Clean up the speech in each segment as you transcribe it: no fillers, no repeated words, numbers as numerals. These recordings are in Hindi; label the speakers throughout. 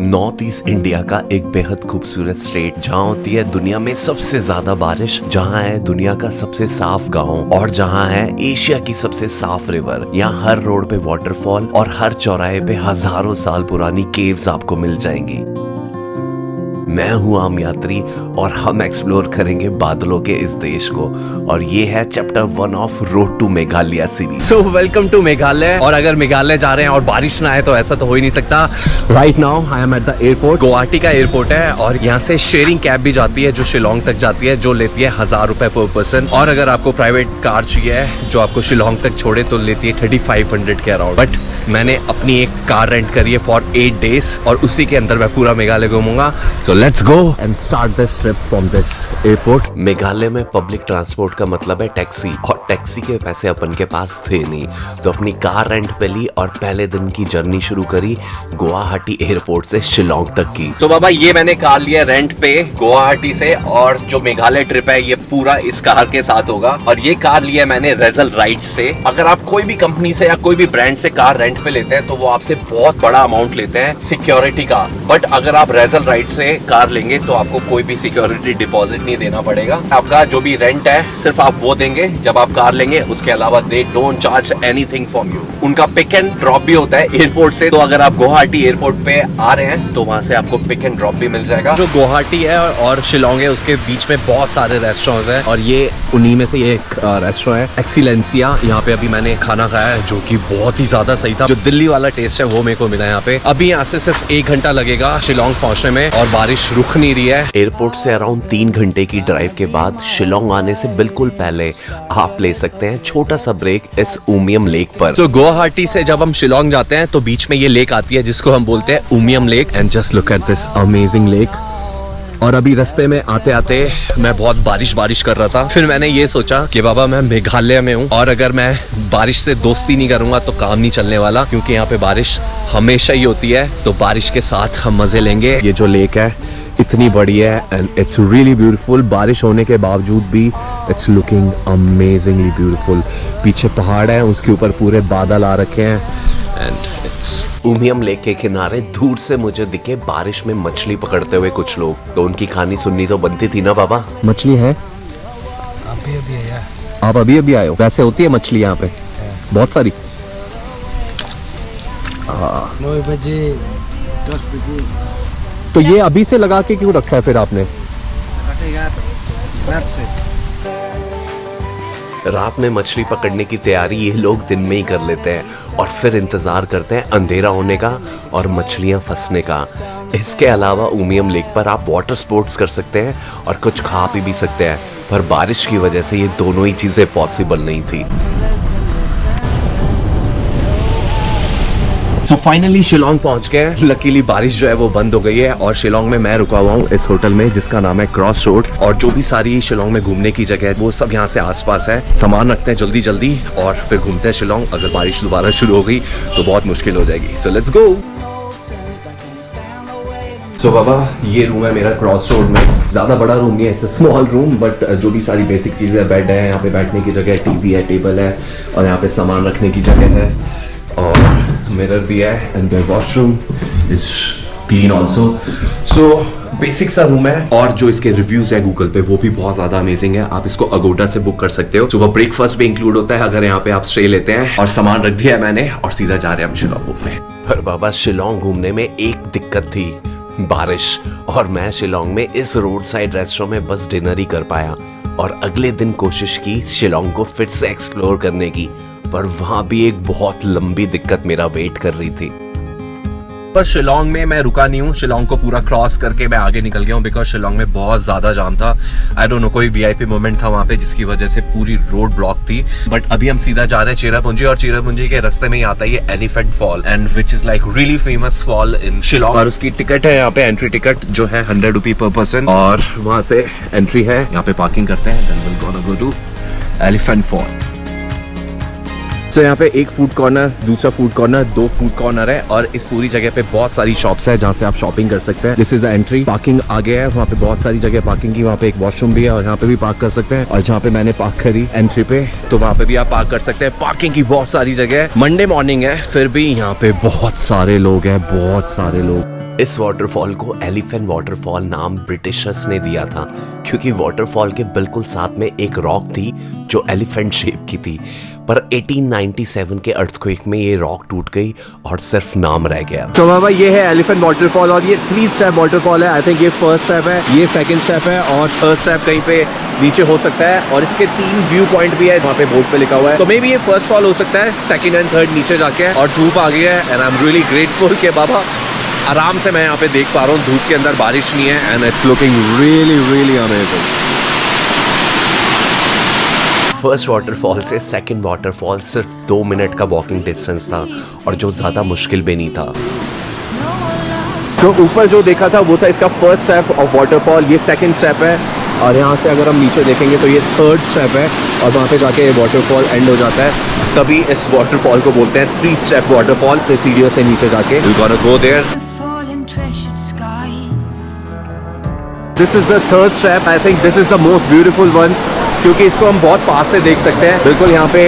Speaker 1: नॉर्थ ईस्ट इंडिया का एक बेहद खूबसूरत स्टेट जहाँ होती है दुनिया में सबसे ज्यादा बारिश, जहाँ है दुनिया का सबसे साफ गांव और जहाँ है एशिया की सबसे साफ रिवर। यहाँ हर रोड पे वाटरफॉल और हर चौराहे पे हजारों साल पुरानी केव्स आपको मिल जाएंगी। मैं हूँ आम यात्री और हम एक्सप्लोर करेंगे बादलों के इस देश को, और ये है chapter 1 of road to Meghalaya series.
Speaker 2: So welcome to Meghalaya. और अगर मेघालय जा रहे हैं और बारिश ना आए तो ऐसा तो हो ही नहीं सकता। Right now I am at the airport. Guwahati का एयरपोर्ट है और यहाँ से शेयरिंग कैब भी जाती है जो शिलोंग तक जाती है, जो लेती है 1000 रुपए पर पर्सन। और अगर आपको प्राइवेट कार चाहिए जो आपको शिलोंग तक छोड़े तो लेती है 3500 के अराउंड। बट मैंने अपनी एक कार रेंट करी है फॉर 8 डेज और उसी के अंदर मैं पूरा मेघालय घूमूंगा। सो let's go and start this trip from this airport.
Speaker 1: Meghalaya में पब्लिक ट्रांसपोर्ट का मतलब है टैक्सी, और टैक्सी के पैसे अपन के पास थे नहीं, तो अपनी कार रेंट पे ली और पहले दिन की जर्नी शुरू करी गुवाहाटी एयरपोर्ट से शिलोंग तक की।
Speaker 2: तो बाबा ये मैंने कार लिया रेंट पे गुवाहाटी से, और जो मेघालय ट्रिप है ये पूरा इस कार के साथ होगा। और ये कार लिया मैंने रेजल राइड से। अगर आप कोई भी कंपनी से या कोई भी ब्रांड से कार रेंट पे लेते हैं तो वो आपसे बहुत बड़ा अमाउंट लेते हैं सिक्योरिटी का। बट अगर आप रेजल राइड से कार लेंगे तो आपको कोई भी सिक्योरिटी डिपॉजिट नहीं देना पड़ेगा। आपका जो भी रेंट है सिर्फ आप वो देंगे जब आप कार लेंगे, उसके अलावा they don't charge anything from you. उनका पिक एंड ड्रॉप भी होता है एयरपोर्ट से, तो अगर आप गुवाहाटी एयरपोर्ट पे आ रहे हैं तो वहां से आपको पिक एंड ड्रॉप भी मिल जाएगा। जो गुवाहाटी है और शिलोंग है उसके बीच में बहुत सारे रेस्टोरेंट्स हैं, और ये उन्हीं में से ये एक रेस्टोरेंट है एक्सीलेंसिया। यहाँ पे अभी मैंने खाना खाया है जो कि बहुत ही ज्यादा सही था। जो दिल्ली वाला टेस्ट है वो मेरे को मिला यहाँ पे। अभी यहाँ से सिर्फ 1 घंटा लगेगा शिलोंग पहुंचने में, और बारिश रुक नहीं रही है।
Speaker 1: एयरपोर्ट से अराउंड 3 घंटे की ड्राइव के बाद शिलोंग आने से बिल्कुल पहले आप ले सकते हैं छोटा सा ब्रेक इस उमियम लेक पर।
Speaker 2: तो गुवाहाटी से जब हम शिलोंग जाते हैं तो बीच में ये लेक आती है जिसको हम बोलते हैं Umiam lake. And just look at this amazing lake. और अभी रास्ते में आते आते मैं बहुत बारिश कर रहा था। फिर मैंने ये सोचा कि बाबा मैं मेघालय में हूँ और अगर मैं बारिश से दोस्ती नहीं करूंगा तो काम नहीं चलने वाला, क्योंकि यहाँ पे बारिश हमेशा ही होती है। तो बारिश के साथ हम मजे लेंगे। ये जो लेक है इतनी बड़ी है एंड इट्स रियली ब्यूटीफुल। बारिश होने के बावजूद भी इट्स लुकिंग अमेजिंगली ब्यूटीफुल। पीछे पहाड़ है, उसके ऊपर पूरे बादल आ रखे हैं एंड इट्स
Speaker 1: उमियम लेक के किनारे दूर से मुझे दिखे बारिश में मछली पकड़ते हुए कुछ लोग। तो उनकी कहानी सुननी तो बनती थी ना बाबा।
Speaker 2: मछली है? आप अभी आए हो? वैसे होती है मछली यहाँ पे बहुत सारी?
Speaker 3: 9 बजे 10 बजे।
Speaker 2: तो ये अभी से लगा के क्यों रखा है फिर आपने?
Speaker 3: कटेगा तो रात से।
Speaker 1: रात में मछली पकड़ने की तैयारी ये लोग दिन में ही कर लेते हैं और फिर इंतजार करते हैं अंधेरा होने का और मछलियां फंसने का। इसके अलावा उमियम लेक पर आप वाटर स्पोर्ट्स कर सकते हैं और कुछ खा पी भी सकते हैं, पर बारिश की वजह से ये दोनों ही चीजें पॉसिबल नहीं थी।
Speaker 2: तो फाइनली शिलोंग पहुंच गए। लकीली बारिश जो है वो बंद हो गई है और शिलोंग में मैं रुका हुआ हूँ इस होटल में जिसका नाम है क्रॉस रोड। और जो भी सारी शिलोंग में घूमने की जगह है वो सब यहाँ से आसपास है। सामान रखते हैं जल्दी जल्दी और फिर घूमते हैं शिलोंग। अगर बारिश दोबारा शुरू हो गई तो बहुत मुश्किल हो जाएगी। सो लेट्स गो। सो बाबा ये रूम है मेरा क्रॉस रोड में। ज्यादा बड़ा रूम नहीं है, it's a small room, but जो भी सारी बेसिक चीजें, बेड है, यहाँ पे बैठने की जगह है, टीवी है, टेबल है, और यहाँ पे सामान रखने की जगह है, और मिरर भी है, and the washroom is clean also. So basic सा रूम है, और जो इसके रिव्यूज है गूगल पे वो भी बहुत ज्यादा अमेजिंग है। आप इसको अगोडा से बुक कर सकते हो। सुबह ब्रेकफास्ट भी इंक्लूड होता है अगर यहाँ पे आप स्टे लेते हैं। और सामान रख दिया है मैंने और सीधा जा रहे हैं हम शिलोंग घूमने।
Speaker 1: पर बाबा शिलोंग घूमने में एक दिक्कत थी, बारिश। और मैं शिलोंग में इस रोड साइड रेस्टोरेंट में बस डिनर ही कर पाया, और अगले दिन कोशिश की शिलोंग को फिर से एक्सप्लोर करने की, पर वहां भी एक बहुत लंबी दिक्कत मेरा वेट कर रही थी।
Speaker 2: पर शिलोंग में मैं रुका नहीं हूँ। शिलोंग को पूरा क्रॉस करके मैं आगे निकल गया हूँ बिकॉज शिलोंग में बहुत ज्यादा जाम था। आई डोंट नो, कोई वीआईपी मोमेंट था वहाँ पे जिसकी वजह से पूरी रोड ब्लॉक थी। बट अभी हम सीधा जा रहे हैं चेरापूंजी, और चेरापूंजी के रास्ते में ही आता है ये elephant fall, and which is like really famous fall in Shillong. और उसकी टिकट है यहाँ पे, एंट्री टिकट जो है 100 रुपी पर पर्सन, और वहां से एंट्री है। यहाँ पे पार्किंग करते हैं, then will go to Elephant Fall. So यहाँ पे एक फूड कॉर्नर, दूसरा फूड कॉर्नर, 2 फूड कॉर्नर है और इस पूरी जगह पे बहुत सारी शॉप्स है जहाँ से आप शॉपिंग कर सकते हैं। This is the entry. Parking आगे है, वहाँ पे बहुत सारी जगह पार्किंग की, वहाँ पे एक वॉशरूम भी है और यहाँ पे भी पार्क कर सकते हैं। और जहाँ पे मैंने पार्क करी एंट्री पे, तो वहाँ पे भी आप पार्क कर सकते हैं। पार्किंग की बहुत सारी जगह है। मंडे मॉर्निंग है फिर भी यहाँ पे बहुत सारे लोग हैं, बहुत सारे लोग।
Speaker 1: इस वाटरफॉल को एलिफेंट वाटरफॉल नाम ब्रिटिशर्स ने दिया था क्योंकि वाटरफॉल के बिल्कुल साथ में एक रॉक थी जो एलिफेंट शेप की थी, पर 1897 के अर्थक्वेक में ये रॉक टूट गई और सिर्फ नाम रह गया।
Speaker 2: तो बाबा ये है एलिफेंट वाटरफॉल और ये 3 स्टेप वाटरफॉल है। आई थिंक ये फर्स्ट स्टेप है, ये सेकंड स्टेप है और थर्ड स्टेप कहीं पे नीचे हो सकता है। और इसके 3 व्यू पॉइंट भी है, वहाँ पे बोर्ड पे लिखा हुआ है। तो मे बी ये फर्स्ट फॉल हो सकता है, सेकंड एंड थर्ड नीचे जाके है। और धूप आ गई है and I am really grateful कि बाबा आराम से मैं यहाँ पे देख पा रहा हूँ। धूप के अंदर बारिश नहीं है and it's looking really really amazing.
Speaker 1: First waterfall से सेकंड वाटरफॉल सिर्फ 2 मिनट का वॉकिंग डिस्टेंस था और जो ज़्यादा मुश्किल भी नहीं था।
Speaker 2: तो ऊपर जो देखा था वो था इसका फर्स्ट स्टेप ऑफ वाटरफॉल, ये सेकंड स्टेप है और यहाँ से अगर हम नीचे देखेंगे तो ये थर्ड स्टेप है और वहाँ पे जाके ये वाटरफॉल एंड हो जाता है। तभी इस वाटरफॉल को बोलते हैं 3 स्टेप वाटरफॉल। से सीढ़ियों से नीचे जाके we're gonna go there. This is the third step. I think this is the most beautiful one क्योंकि इसको हम बहुत पास से देख सकते हैं। बिल्कुल यहाँ पे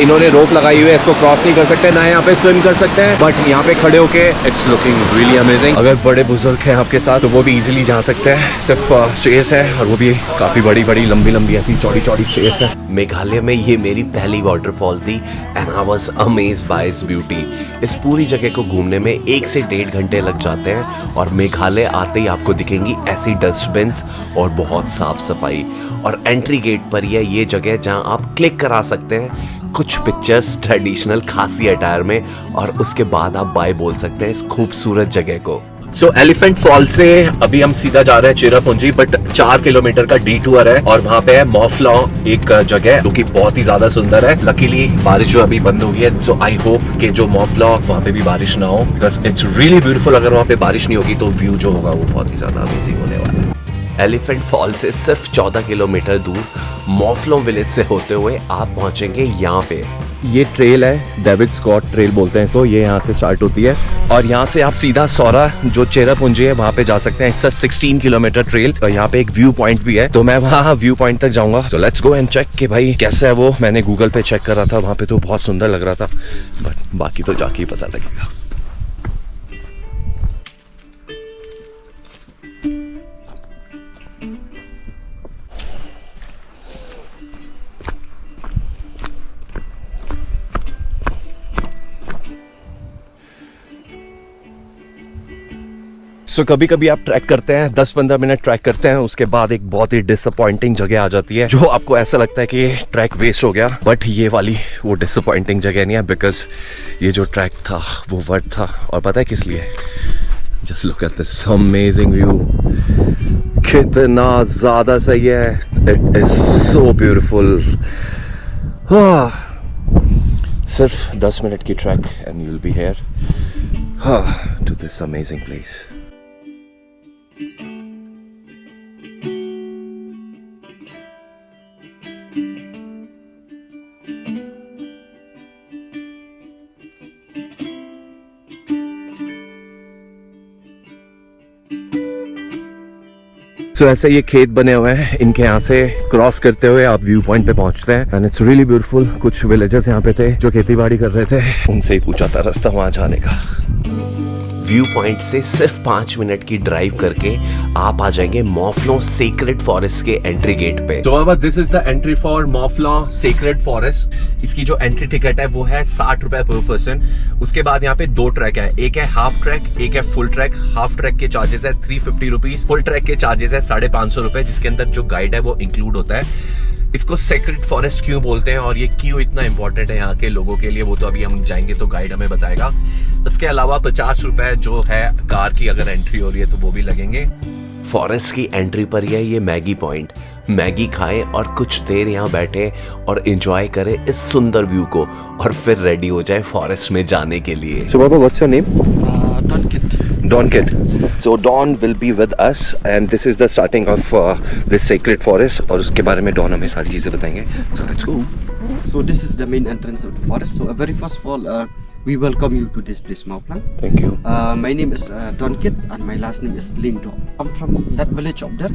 Speaker 2: इन्होंने रोप लगाई हुई है, इसको क्रॉस नहीं कर सकते, ना यहाँ पे स्विम कर सकते हैं, बट यहाँ पे खड़े होके इट्स लुकिंग रियली अमेजिंग। अगर बड़े बुजुर्ग हैं आपके साथ तो वो भी इजीली जा सकते हैं। सिर्फ स्टेयर्स है और वो भी काफी बड़ी बड़ी लंबी लंबी ऐसी चौड़ी चौड़ी स्टेयर्स है।
Speaker 1: मेघालय में ये मेरी पहली वाटरफॉल थी and I was amazed bye its beauty. इस पूरी जगह को घूमने में 1 से 1.5 घंटे लग जाते हैं और मेघालय आते ही आपको दिखेंगी ऐसी डस्टबिन्स और बहुत साफ सफाई। और एंट्री गेट पर ये जगह जहां आप क्लिक करा सकते हैं कुछ पिक्चर्स ट्रेडिशनल खासी अटायर में और उसके बाद आप बाय बोल सकते हैं इस खूबसूरत जगह को।
Speaker 2: सो एलिफेंट फॉल से अभी हम सीधा जा रहे हैं चेरापूंजी, बट 4 किलोमीटर का डिटूर है और वहाँ पे है मॉफलॉ एक जगह जो कि बहुत ही ज्यादा सुंदर है। लकीली बारिश जो अभी बंद हो गई है, सो आई होप कि जो मॉफलॉ वहाँ पे भी बारिश ना हो बिकॉज इट्स रियली ब्यूटीफुल। अगर वहाँ पे बारिश नहीं होगी तो व्यू जो होगा वो बहुत ही ज्यादा अमेजिंग होने वाला है।
Speaker 1: एलिफेंट फॉल से सिर्फ 14 किलोमीटर दूर मॉफलॉ विलेज से होते हुए आप पहुंचेंगे यहाँ पे।
Speaker 2: ये ट्रेल है, डेविड स्कॉट ट्रेल बोलते हैं इसको। ये यहाँ से स्टार्ट होती है और यहाँ से आप सीधा सौरा जो चेरापूंजी है वहाँ पे जा सकते हैं। इट्स 16 किलोमीटर ट्रेल और यहाँ पे एक व्यू पॉइंट भी है, तो मैं वहाँ व्यू पॉइंट तक जाऊंगा। So let's go and check कि भाई कैसा है वो। मैंने गूगल पे चेक करा था, वहाँ पे तो बहुत सुंदर लग रहा था, बट बाकी तो जाके ही पता लगेगा। सो कभी कभी आप ट्रैक करते हैं, 10-15 मिनट ट्रैक करते हैं, उसके बाद एक बहुत ही डिसअपॉइंटिंग जगह आ जाती है जो आपको ऐसा लगता है कि ये ट्रैक वेस्ट हो गया। बट ये वाली वो डिसअपॉइंटिंग जगह नहीं है बिकॉज ये जो ट्रैक था वो वर्थ था। और पता है किस लिए? Just look at this amazing view, कितना ज्यादा सही है। It is so beautiful. सिर्फ 10 मिनट की track and you will be here to this amazing place. तो ऐसे ये खेत बने हुए हैं, इनके यहाँ से क्रॉस करते हुए आप व्यू पॉइंट पे पहुंचते हैं एंड इट्स रियली ब्यूटीफुल। कुछ विलेजर्स यहाँ पे थे जो खेती बाड़ी कर रहे थे, उनसे ही पूछा था रास्ता वहां जाने का।
Speaker 1: व्यू पॉइंट से सिर्फ 5 मिनट की ड्राइव करके आप आ जाएंगे मॉफलॉ सेक्रेड फॉरेस्ट के एंट्री गेट पे।
Speaker 2: तो बाबा this is the entry for Mawphlang sacred forest. इसकी जो एंट्री टिकट है वो है 60 रुपए पर पर्सन। उसके बाद यहाँ पे 2 ट्रैक है, एक है हाफ ट्रैक, एक है फुल ट्रैक। हाफ ट्रैक के चार्जेस है 350 रुपीज, फुल ट्रैक के चार्जेस है 550 रुपए, जिसके अंदर जो गाइड है वो इंक्लूड होता है। इसको सेक्रेड फॉरेस्ट क्यों बोलते हैं और ये क्यों इतना इंपॉर्टेंट है यहाँ के लोगों के लिए, वो तो अभी हम जाएंगे तो गाइड हमें बताएगा। इसके अलावा 50 रुपए जो है कार की अगर एंट्री हो रही है तो वो भी लगेंगे।
Speaker 1: फॉरेस्ट की एंट्री पर ही है ये मैगी पॉइंट। मैगी खाएं और कुछ देर यहाँ बैठे और एंजॉय करें इस सुंदर व्यू को और फिर रेडी हो जाए फॉरेस्ट में जाने के लिए।
Speaker 2: So Baba, what's your name? Don Kid. So Don will be with us and this is the starting of this sacred forest और उसके बारे में Don हमें सारी चीजें बताएंगे। So let's go.
Speaker 4: So this is the main entrance of the forest. So very first of all, we welcome you to this place, Mauplang.
Speaker 2: Thank you.
Speaker 4: My name is Don Kit and my last name is Ling Do. I'm from that village up there,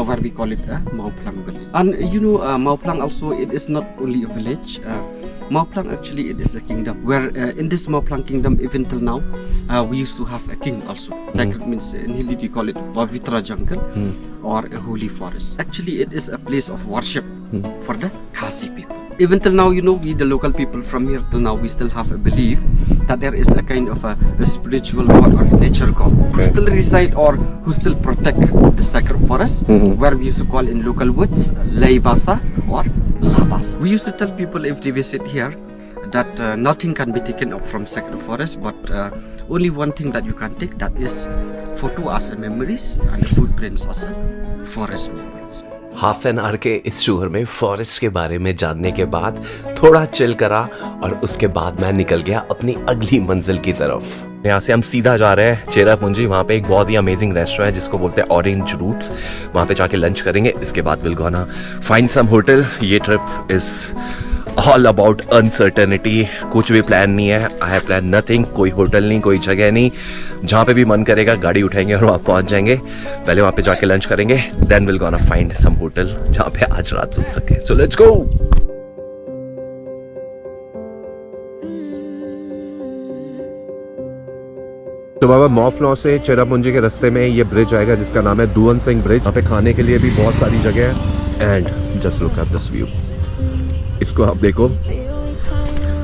Speaker 4: where we call it Mauplang village. And you know, Mauplang also, it is not only a village. Mauplang actually it is a kingdom where in this Mauplang kingdom even till now we used to have a king also. Sacred means in Hindi they call it Pavitra jungle or a holy forest. Actually it is a place of worship for the Khasi people. Even till now, you know, we the local people from here till now, we still have a belief that there is a kind of a spiritual god or a nature god who still reside or who still protect the sacred forest, where we used to call in local words Laibasa or Labasa. We used to tell people if they visit here that nothing can be taken up from sacred forest, but only one thing that you can take, that is photo as a memories and the footprints as a forest memories.
Speaker 1: Half an hour के इस टूर में फॉरेस्ट के बारे में जानने के बाद थोड़ा चिल करा और उसके बाद मैं निकल गया अपनी अगली मंजिल की तरफ।
Speaker 2: यहाँ से हम सीधा जा रहे हैं चेरापूंजी। वहाँ पे एक बहुत ही अमेजिंग रेस्टोरेंट है जिसको बोलते हैं ऑरेंज रूट्स। वहाँ पे जाके लंच करेंगे। इसके बाद will gonna find some hotel. ये trip is all about uncertainty. कुछ भी प्लान नहीं है। I have plan nothing. कोई होटल नहीं, कोई जगह नहीं। जहाँ पे भी मन करेगा गाड़ी उठाएंगे और वहाँ पहुँच जाएंगे। पहले वहाँ पे जाके लंच करेंगे, then will gonna find some hotel जहाँ पे आज रात रुक सके। So let's go. तो बाबा मॉफलॉ से चेरापूंजी के रास्ते में ये ब्रिज आएगा जिसका नाम है दुवन सिंह ब्रिज। यहाँ पे खाने के लिए भी बहुत सारी जगह है। And just look at this view. इसको आप देखो।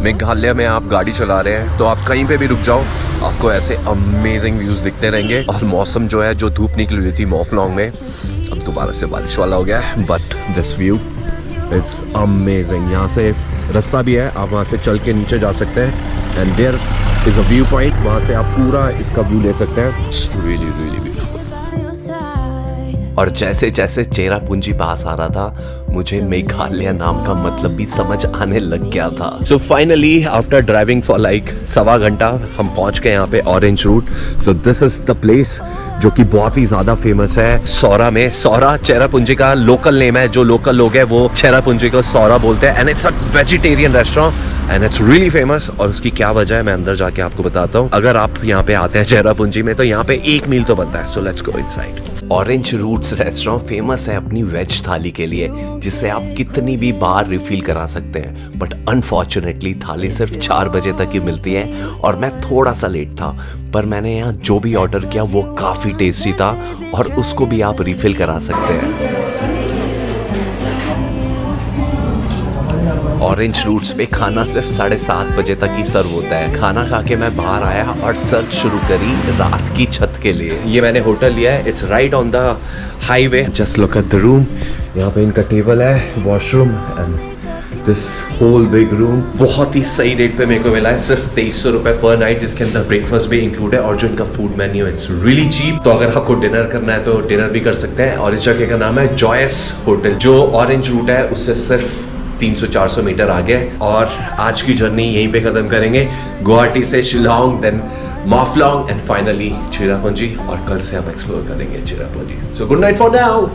Speaker 2: मेघालय में आप गाड़ी चला रहे हैं तो आप कहीं पे भी रुक जाओ, आपको ऐसे अमेजिंग व्यूज दिखते रहेंगे। और मौसम जो है, जो धूप निकली हुई थी मॉफलॉन्ग में, अब दोबारा से बारिश वाला हो गया है। But this view is amazing. यहाँ से रास्ता भी है, आप वहाँ से चल के नीचे जा सकते हैं। And there is a view point, वहाँ से आप पूरा इसका व्यू ले सकते हैं। Really really beautiful.
Speaker 1: और जैसे जैसे चेरापूंजी पास आ रहा था, मुझे मेघालय नाम का मतलब भी समझ आने लग गया था।
Speaker 2: So finally after driving for like 1.25 घंटा हम पहुंच गए यहाँ पे Orange Route. So this is the place जो कि बहुत ही ज्यादा फेमस है सौरा में। सौरा चेरापूंजी का लोकल नेम है। जो लोकल लोग हैं वो चेरापूंजी को सौरा बोलते हैं। And it's a vegetarian restaurant and it's really famous. और उसकी क्या वजह है मैं अंदर जाके आपको बताता हूँ। अगर आप यहाँ पे आते हैं चेरापूंजी में तो यहाँ पे एक मील तो बनता है। So let's go inside.
Speaker 1: Orange Routes restaurant famous है अपनी वेज थाली के लिए, जिसे आप कितनी भी बार रिफिल करा सकते हैं। बट अनफॉर्चुनेटली थाली सिर्फ 4 बजे तक ही मिलती है और मैं थोड़ा सा लेट था। पर मैंने यहाँ जो भी ऑर्डर किया वो काफ़ी टेस्टी था और उसको भी आप रिफिल करा सकते हैं। ऑरेंज रूट्स पे खाना सिर्फ 7:30 बजे तक ही सर्व होता है। खाना खा के मैं बाहर आया और सर्च शुरू करी रात की छत के लिए।
Speaker 2: ये मैंने होटल लिया है, it's right on the highway. Just look at the room. यहाँ पे इनका टेबल है, washroom and this whole big room. बहुत ही सही रेट पे मेरे को मिला है, सिर्फ 2300 रुपए पर नाइट, जिसके अंदर ब्रेकफास्ट भी इंक्लूड है। और जो इनका फूड मेन्यू है इट्स रियली चीप। तो अगर आपको डिनर करना है तो डिनर भी कर सकते हैं। और इस जगह का नाम है जॉयस होटल, जो ऑरेंज रूट है उससे सिर्फ 300-400 मीटर आगे। और आज की जर्नी यहीं पे खत्म करेंगे, गुवाहाटी से Shillong, then Mawlynnong and finally Cherrapunji. और कल से हम एक्सप्लोर करेंगे Cherrapunji. So good night for now.